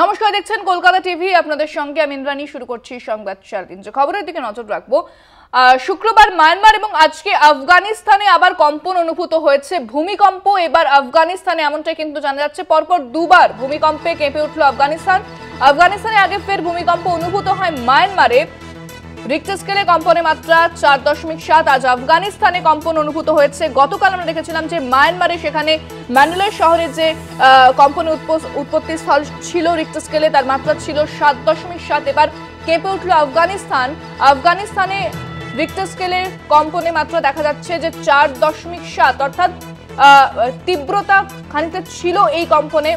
নমস্কার, দেখছেন কলকাতা টিভি। আপনাদের সঙ্গে আমি ইন্দ্রাণী। শুরু করছি সংবাদ 4 যে খবরের দিকে নজর রাখবো। শুক্রবার মায়ানমার এবং আজকে আফগানিস্তানে আবার কম্পন অনুভূত হয়েছে। ভূমিকম্প এবার আফগানিস্তানে, এমনটাই কিন্তু জানা যাচ্ছে। পরপর দুবার ভূমিকম্পে কেঁপে উঠল আফগানিস্তানে আগে ফের ভূমিকম্প অনুভূত হয় মায়ানমারে। রিক্টার স্কেলে কম্পনের মাত্রা 4.7। আজ আফগানিস্তানে কম্পন অনুভূত হয়েছে। গতকাল আমরা দেখেছিলাম যে মায়ানমারে সেখানে ম্যান্ডেলার শহরে যে কম্পনের উৎপত্তি স্থল ছিল রিক্টার স্কেলে, তার মাত্রা ছিল 7.7। এবার কেঁপে উঠল আফগানিস্তানে রিক্টার স্কেলের কম্পনের মাত্রা দেখা যাচ্ছে যে 4.7, অর্থাৎ তীব্রতা খানিকটা ছিল এই কম্পনে।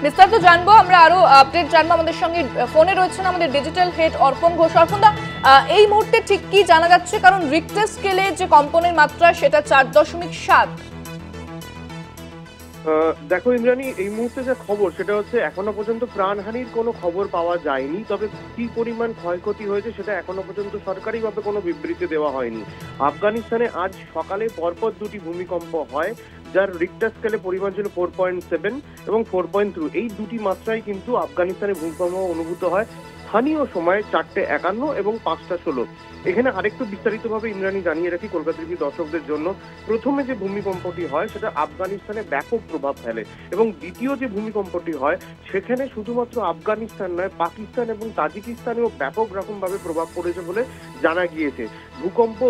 বিস্তারিত জানবো, আমরা আরো আপডেট জানবো। আমাদের সঙ্গে ফোনে রয়েছেন আমাদের ডিজিটাল হেড অর্পণ ঘোষ। অর্পণদা, এই মুহূর্তে ঠিক কি জানা যাচ্ছে? কারণ রিক্টার স্কেলে যে কম্পনের মাত্রা সেটা 4.7। দেখো ইন্দ্রাণী, এই মুহূর্তে যে খবর সেটা হচ্ছে এখনো পর্যন্ত প্রাণহানির কোনো খবর পাওয়া যায়নি। তবে কি পরিমাণ ক্ষয়ক্ষতি হয়েছে সেটা এখনো পর্যন্ত সরকারিভাবে কোনো বিবৃতি দেওয়া হয়নি। আফগানিস্তানে আজ সকালে পরপর দুটি ভূমিকম্প হয়, যার রিক্টার স্কেলে পরিমাণ ছিল 4.7 এবং 4.2। এই দুটি মাত্রায় কিন্তু আফগানিস্তানে ভূমিকম্প অনুভূত হয় স্থানীয় সময় 4:51 এবং 5:16। এখানে আরেকটু বিস্তারিতভাবে ইন্দ্রাণী জানিয়ে রাখি কলকাতা টিভি দর্শকদের জন্য। প্রথমে যে ভূমিকম্পটি হয় সেটা আফগানিস্তানে ব্যাপক প্রভাব ফেলে, এবং দ্বিতীয় যে ভূমিকম্পটি হয় সেখানে শুধুমাত্র আফগানিস্তান নয়, পাকিস্তান এবং তাজিকিস্তানেও ব্যাপক রকমভাবে প্রভাব পড়েছে বলে জানা গিয়েছে। ভূকম্প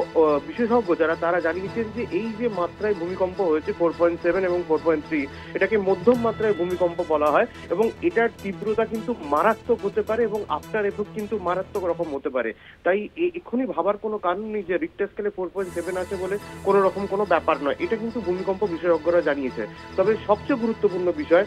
বিশেষজ্ঞ যারা তারা জানিয়েছেন যে এই যে মাত্রায় ভূমিকম্প হয়েছে 4.7 এবং 4.3, এটাকে মধ্যম মাত্রায় ভূমিকম্প বলা হয়, এবং এটার তীব্রতা কিন্তু মারাত্মক হতে পারে এবং আফটার এফেক্ট কিন্তু মারাত্মক রকম হতে পারে। তাই এক্ষুনি ভাবার কোনো কারণ নেই যে রিক্টার স্কেলে 4.7 আছে বলে কোনো রকম কোনো ব্যাপার নয়। এটা কিন্তু ভূমিকম্প বিশেষজ্ঞরা জানিয়েছে। তবে সবচেয়ে গুরুত্বপূর্ণ বিষয়,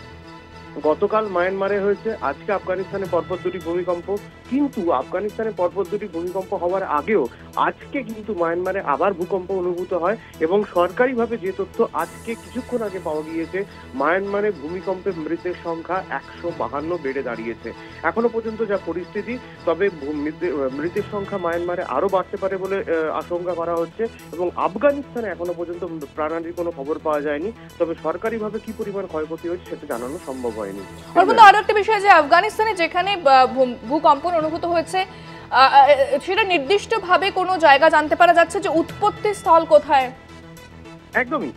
গতকাল মায়ানমারে হয়েছে, আজকে আফগানিস্তানে পরপর দুটি ভূমিকম্প। কিন্তু আফগানিস্তানে পরপর দুটি ভূমিকম্প হওয়ার আগেও আজকে কিন্তু মায়ানমারে আবার ভূকম্প অনুভূত হয়, এবং সরকারিভাবে যে তথ্য আজকে কিছুক্ষণ আগে পাওয়া গিয়েছে, মায়ানমারে ভূমিকম্পে মৃতের সংখ্যা 152 বেড়ে দাঁড়িয়েছে এখনো পর্যন্ত যা পরিস্থিতি। তবে মৃতের সংখ্যা মায়ানমারে আরো বাড়তে পারে বলে আশঙ্কা করা হচ্ছে, এবং আফগানিস্তানে এখনো পর্যন্ত প্রাণহানির কোনো খবর পাওয়া যায়নি। তবে সরকারিভাবে কি পরিমাণ ক্ষয়ক্ষতি হয়েছে সেটা জানানো সম্ভব হয়নি। আরো একটা বিষয় যে আফগানিস্তানে যেখানে ভূকম্পন অনুভূত হয়েছে সেটা নির্দিষ্টভাবে কোনো জায়গা জানতে পারা যাচ্ছে যে উৎপত্তি স্থল কোথায়? একদমই।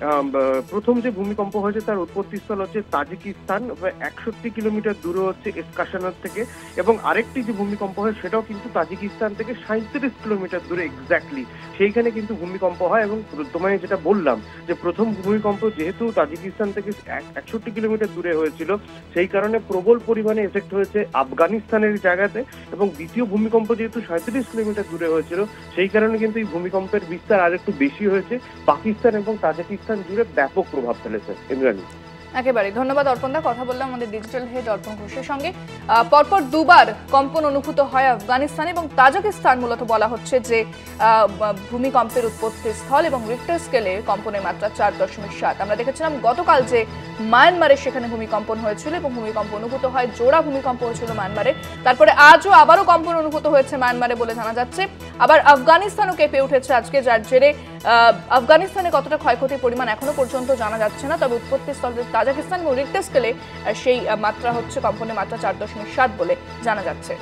প্রথম যে ভূমিকম্প হয়েছে তার উৎপত্তি স্থল হচ্ছে তাজিকিস্তান, 61 কিলোমিটার দূরে হচ্ছে এসকাশানার থেকে, এবং আরেকটি যে ভূমিকম্প হয় সেটাও কিন্তু তাজিকিস্তান থেকে 37 কিলোমিটার দূরে এক্স্যাক্টলি সেইখানে কিন্তু ভূমিকম্প হয়। এবং তোমায় যেটা বললাম যে প্রথম ভূমিকম্প যেহেতু তাজিকিস্তান থেকে 61 কিলোমিটার দূরে হয়েছিল, সেই কারণে প্রবল পরিমাণে এফেক্ট হয়েছে আফগানিস্তানের জায়গাতে, এবং দ্বিতীয় ভূমিকম্প যেহেতু 37 কিলোমিটার দূরে হয়েছিল, সেই কারণে কিন্তু এই ভূমিকম্পের বিস্তার আর একটু বেশি হয়েছে। পাকিস্তান এবং তাজিকিস্তান জুড়ে ব্যাপক প্রভাব ফেলেছে। ইন্দ্রাণী, একেবারে ধন্যবাদ অর্পণদা। কথা বললাম আমাদের ডিজিটাল হেড অর্পণ ঘোষের সঙ্গে। পরপর দুবার কম্পন অনুভূত হয় আফগানিস্তান এবং তাজিকিস্তান। মূলত বলা হচ্ছে যে ভূমিকম্পের উৎপত্তি স্থল এবং রিক্টার স্কেলে কম্পনের মাত্রা 4.7। আমরা দেখেছিলাম গতকাল যে মায়ানমারে সেখানে ভূমিকম্পন হয়েছিল এবং ভূমিকম্প অনুভূত হয়, জোড়া ভূমিকম্প হয়েছিল মায়ানমারে। তারপরে আজও আবারও কম্পন অনুভূত হয়েছে মায়ানমারে বলে জানা যাচ্ছে। আবার আফগানিস্তানও কেঁপে উঠেছে আজকে, যার জেরে আফগানিস্তানে কতটা ক্ষয়ক্ষতির পরিমাণ এখনো পর্যন্ত জানা যাচ্ছে না। তবে উৎপত্তি স্থল তাজিকিস্তান এবং রিক্টার স্কেলে সেই মাত্রা হচ্ছে কম্পনের মাত্রা 4.7 বলে জানা যাচ্ছে।